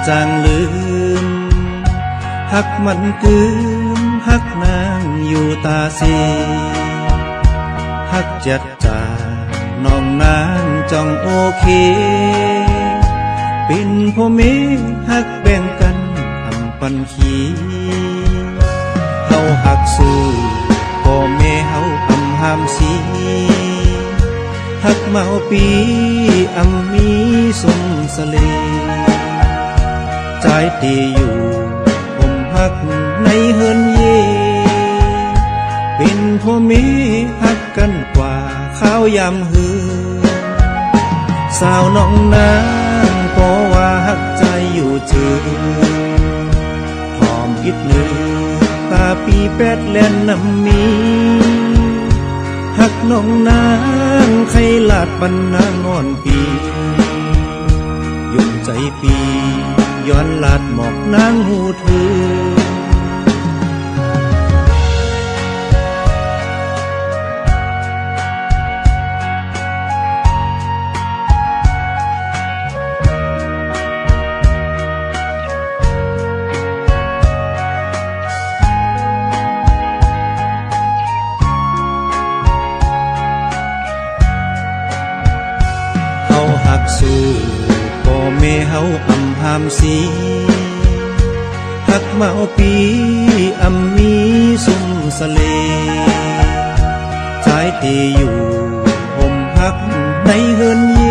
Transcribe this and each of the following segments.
จางลืมหักมันกืมหักนางอยู่ตาสีหักจัดจาน้องนางจ้องโอเคเป็นพ่อเมหักแบ่งกันทำปันขีเฮาหักสู้พ่อแม่เฮาอำหามสีหักเมาปีอำมีสมสเลใจตีอยู่ผมหักในเฮินเยเป็นพ่อแม่หักกันกว่าข้าวยำหือสาวน้องนางก็ว่าหักใจอยู่เจือหอมอิดเลือตาปีแปดแล่นน้ำมีหักน้องนางใครลาดบรรณางอนปียุ่งใจปีย้อนลาดหมอกนางหูเธอหักสู้พ่อแม่เฮาอำหามสีหักเมาปีอำมีสุมสเลใจตีอยู่ผมหักในเฮินเย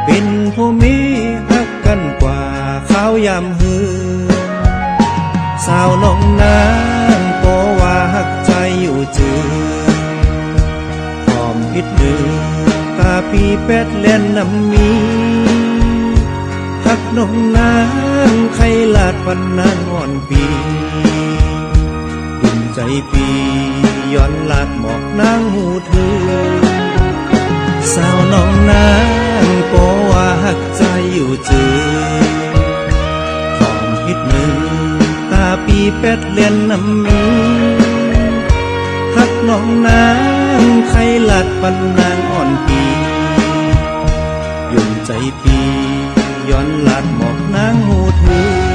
เป็นพ่อแม่หักกันกว่าข้าวยำหือสาวน้องนางก็ว่าหักใจอยู่เจือหอมอิดเลือตาปีแปดแล่นน้ำมีหักน้องนางใครลาดปันนางอ่อนปีดุ่มใจปีย้อนลาดหมอกนางหูเธอสาวน้องนางก็ว่าหักใจอยู่เจือหอมฮิดมือตาปีแปดแล่นน้ำมีหักน้องนางใครลาดปันนางอ่อนปียุ่งใจปีย้อนลาดหมอกนางหูเธอ